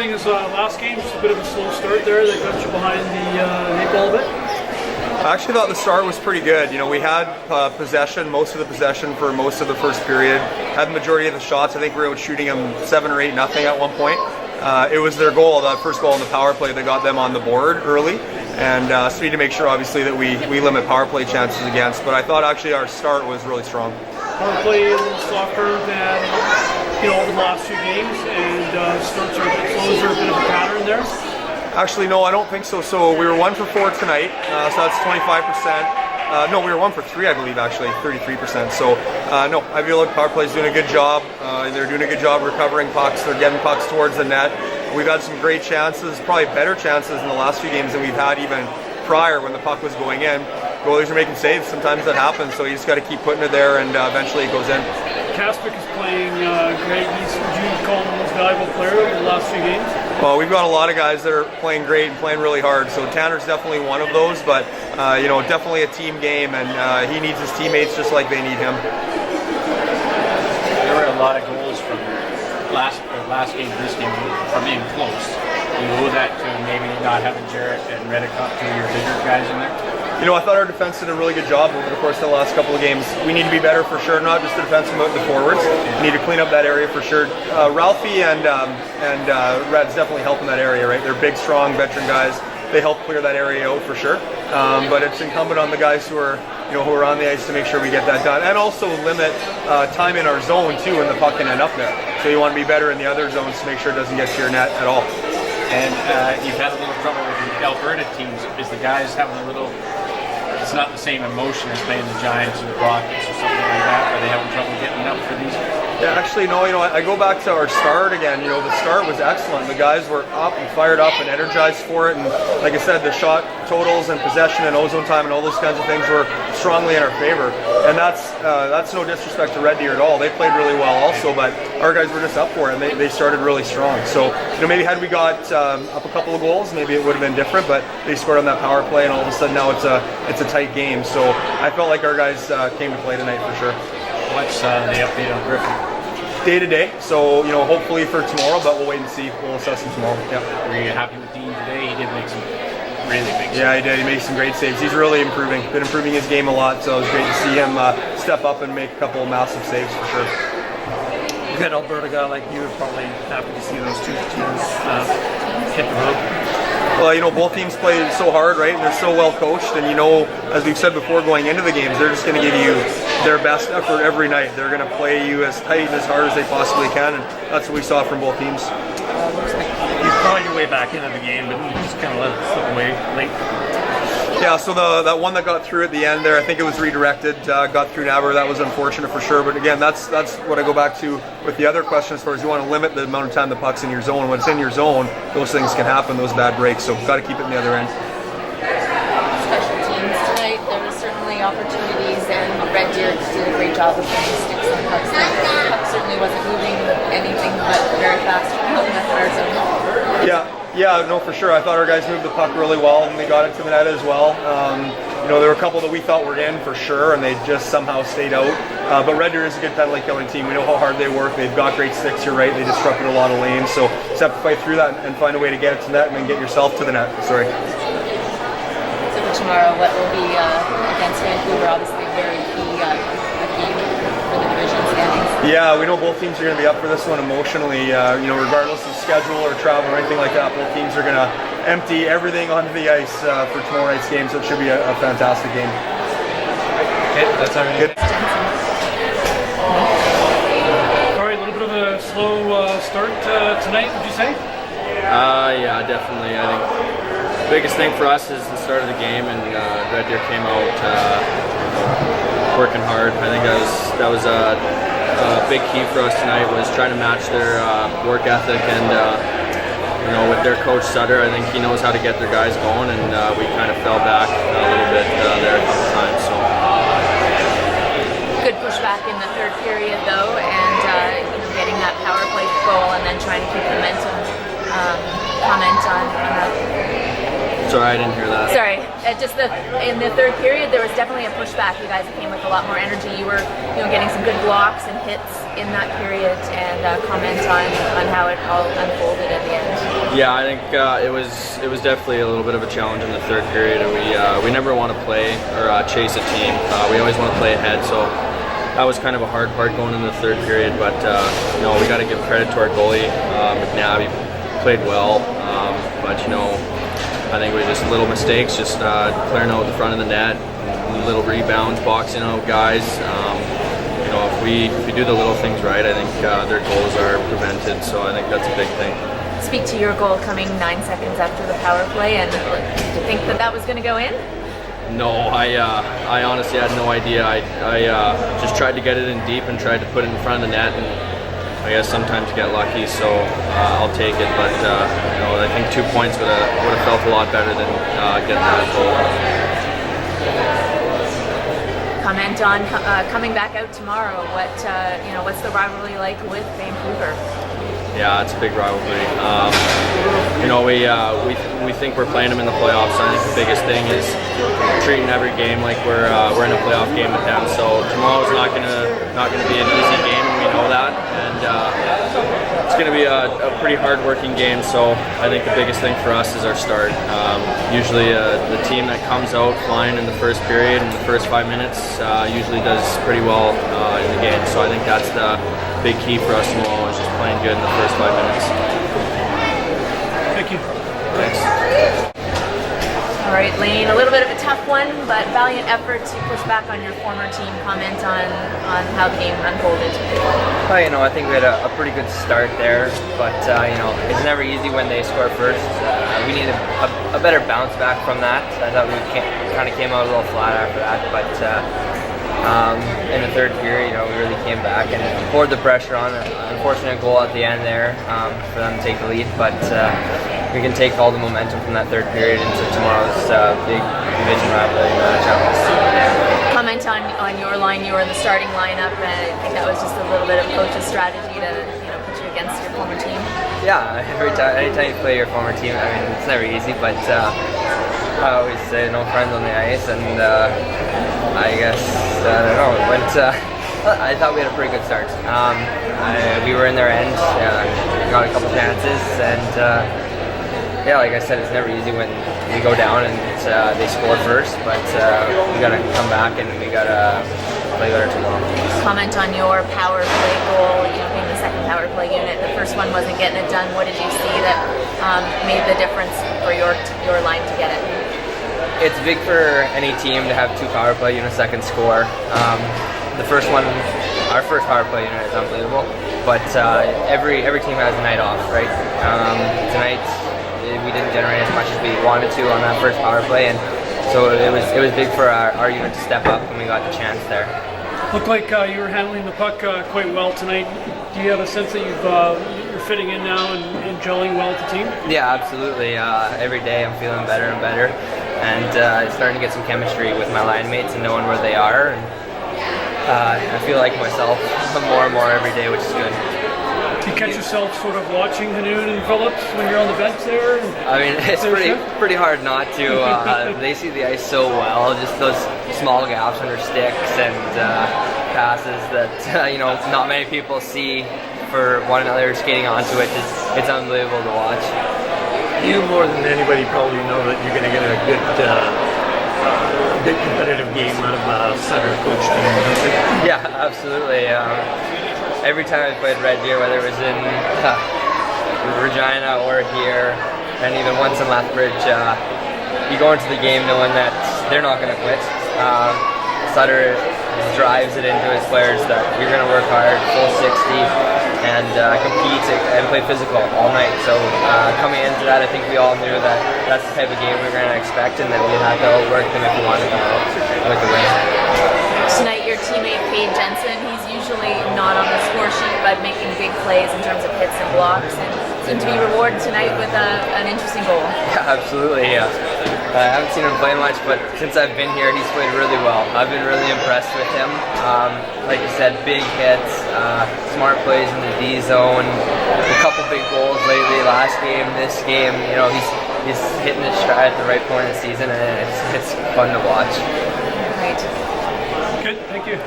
thing is last game, just a bit of a slow start there that got you behind the 8 ball a bit. I actually thought the start was pretty good. You know, we had possession, most of the possession for most of the first period. Had the majority of the shots. I think we were out shooting them 7 or 8 nothing at one point. It was their goal, that first goal in the power play that got them on the board early. And so we need to make sure, obviously, that we limit power play chances against. But I thought actually our start was really strong. Power play a little softer than over the last 2 games, and starts are a bit slow. Is there a bit of a pattern there? Actually, no, I don't think so. So we were 1 for 4 tonight, so that's 25%. No, we were 1 for 3, I believe, actually, 33%. So no, I feel like power play's doing a good job. They're doing a good job recovering pucks. They're getting pucks towards the net. We've had some great chances, probably better chances in the last few games than we've had even prior when the puck was going in. Goalies are making saves. Sometimes that happens, so you just got to keep putting it there, and eventually it goes in. Kaspic is playing great. Would you call him the most valuable player over the last few games? Well, we've got a lot of guys that are playing great and playing really hard. So Tanner's definitely one of those, but definitely a team game, and he needs his teammates just like they need him. There were a lot of goals from last game to this game from in close. You owe that to maybe not having Jarrett and Reddick up to your bigger guys in there? You know, I thought our defense did a really good job over the course of the last couple of games. We need to be better for sure, not just the defense but the forwards. We need to clean up that area for sure. Ralphie and Red's definitely helping that area, right? They're big, strong, veteran guys. They help clear that area out for sure. But it's incumbent on the guys who are on the ice to make sure we get that done, and also limit time in our zone too when the puck can end up there. So you want to be better in the other zones to make sure it doesn't get to your net at all. And you've had a little trouble with the Alberta teams. Is the guys having a little? It's not the same emotion as playing the Giants or the Rockets or something like that. Are they having trouble getting up for these? Yeah, actually, no. I go back to our start again. The start was excellent. The guys were up and fired up and energized for it. And like I said, the shot totals and possession and ozone time and all those kinds of things were strongly in our favor. And that's no disrespect to Red Deer at all. They played really well also, but our guys were just up for it, and they started really strong. So maybe had we got up a couple of goals, maybe it would have been different. But they scored on that power play, and all of a sudden now it's a tight game. So I felt like our guys came to play tonight for sure. What's the update on Griffin? Day to day, so hopefully for tomorrow, but we'll wait and see. We'll assess him tomorrow. Yeah. Were you happy with Dean today? He did make some really big saves. Yeah, he did. He made some great saves. He's really improving. Been improving his game a lot, so it was great to see him step up and make a couple of massive saves for sure. A good Alberta guy like you are probably happy to see those two teams hit the road. Well, both teams play so hard, right? And they're so well coached, and as we've said before, going into the games, they're just going to give you their best effort every night. They're going to play you as tight and as hard as they possibly can, and that's what we saw from both teams. Looks like you clawed your way back into the game, but you just kind of let it slip away late. Yeah, so that one that got through at the end there, I think it was redirected, got through Naber. That was unfortunate for sure. But again, that's what I go back to with the other question as far as you want to limit the amount of time the puck's in your zone. When it's in your zone, those things can happen, those bad breaks. So got to keep it in the other end. Special teams tonight, there were certainly opportunities, and Red Deer did a great job of putting sticks on pucks. The puck certainly wasn't moving anything but very fast from our zone. Yeah, no, for sure. I thought our guys moved the puck really well, and they got it to the net as well. There were a couple that we thought were in for sure, and they just somehow stayed out. But Red Deer is a good penalty killing team. We know how hard they work. They've got great sticks, you're right. They disrupted a lot of lanes. So just have to fight through that and find a way to get it to net and then get yourself to the net. Sorry. So for tomorrow, what will be against Vancouver? Obviously a very key game for the division standings. Yeah, we know both teams are going to be up for this one emotionally. Regardless of schedule or travel or anything like that, both teams are going to empty everything onto the ice for tomorrow night's game. So it should be a fantastic game. Okay, that's all right. Sorry, a little bit of a slow start tonight, would you say? Yeah, definitely. I think the biggest thing for us is the start of the game, and Red Deer came out working hard. I think that was a big key for us tonight, was trying to match their work ethic, and with their coach Sutter, I think he knows how to get their guys going, and we kind of fell back a little bit there a couple times. So good pushback in the third period though, and getting that power play goal and then trying to keep momentum. Comment on that. Sorry, I didn't hear that. Sorry, in the third period there was definitely a pushback. You guys came with a lot more energy. You were getting some good blocks and hits in that period, and comment on how it all unfolded at the end. Yeah, I think it was definitely a little bit of a challenge in the third period, and we never want to play or chase a team. We always want to play ahead, so that was kind of a hard part going into the third period. But you know, we got to give credit to our goalie, McNabb. He played well, but you know, I think it was just little mistakes, just clearing out the front of the net, little rebounds, boxing out guys. You know, if we do the little things right, I think their goals are prevented. So I think that's a big thing. Speak to your goal coming 9 seconds after the power play, and did you think that was going to go in? No, I honestly had no idea. I just tried to get it in deep and tried to put it in front of the net, and I guess sometimes get lucky. So I'll take it. But you know, I think 2 points would have felt a lot better than getting that goal. Comment on coming back out tomorrow. What's the rivalry like with Vancouver? Yeah, it's a big rivalry. You know, we think we're playing them in the playoffs. So I think the biggest thing is treating every game like we're in a playoff game with them. So tomorrow's not gonna be an easy game, and we know that. And it's gonna be a pretty hard-working game. So I think the biggest thing for us is our start. Usually, the team that comes out flying in the first period, in the first 5 minutes, usually does pretty well in the game. So I think that's the big key for us tomorrow, is just playing good in the first 5 minutes. Thank you. Thanks. All right, Lane, a little bit of a tough one, but valiant effort to push back on your former team. Comment on how the game unfolded. Well, you know, I think we had a pretty good start there, but you know, it's never easy when they score first. We needed a better bounce back from that. I thought we kind of came out a little flat after that, but in the third period, you know, we really came back and poured the pressure on. Unfortunate goal at the end there for them to take the lead, but we can take all the momentum from that third period into tomorrow's big division rivalry matchup. Comment on your line. You were in the starting lineup, and I think that was just a little bit of coach's strategy to put you against your former team. Yeah, anytime you play your former team, I mean, it's never easy, but I always say no friends on the ice, and I guess, I don't know, but I thought we had a pretty good start. We were in their end, got a couple chances, and yeah, like I said, it's never easy when we go down and they score first, but we got to come back and we got to play better tomorrow. Comment on your power play goal, being the second power play unit. The first one wasn't getting it done. What did you see that made the difference for your line to get it? It's big for any team to have 2 power play units that can score. The first one, our first power play unit is unbelievable, but every team has a night off, right? Tonight we didn't generate as much as we wanted to on that first power play, and so it was big for our unit to step up, and we got the chance there. Looked like you were handling the puck quite well tonight. Do you have a sense that you're fitting in now and gelling well with the team? Yeah, absolutely. Every day I'm feeling better and better, and starting to get some chemistry with my line mates and knowing where they are. And I feel like myself more and more every day, which is good. Do you catch yourself sort of watching Hanoun and Phillips when you're on the bench there? I mean, it's pretty hard not to. They see the ice so well, just those small gaps under sticks and passes that not many people see for one another skating onto it. It's unbelievable to watch. You more than anybody probably know that you're going to get a good competitive game out of Sutter coach team. Yeah, absolutely. Every time I played Red Deer, whether it was in Regina or here, and even once in Lethbridge, you go into the game knowing that they're not going to quit. Sutter drives it into his players that you're going to work hard, full 60, and compete and play physical all night. So coming into that, I think we all knew that that's the type of game we were going to expect, and that we had to outwork them if we wanted to come out with the win. Tonight, your teammate Kade Jensen, he's usually not on the score sheet, but making big plays in terms of hits and blocks, and seemed to be rewarded tonight with an interesting goal. Yeah, absolutely. Yeah. I haven't seen him play much, but since I've been here, he's played really well. I've been really impressed with him. Like you said, big hits, smart plays in the D zone, a couple big goals lately. Last game, this game, he's hitting his stride at the right point of the season, and it's fun to watch. Great. Good, thank you.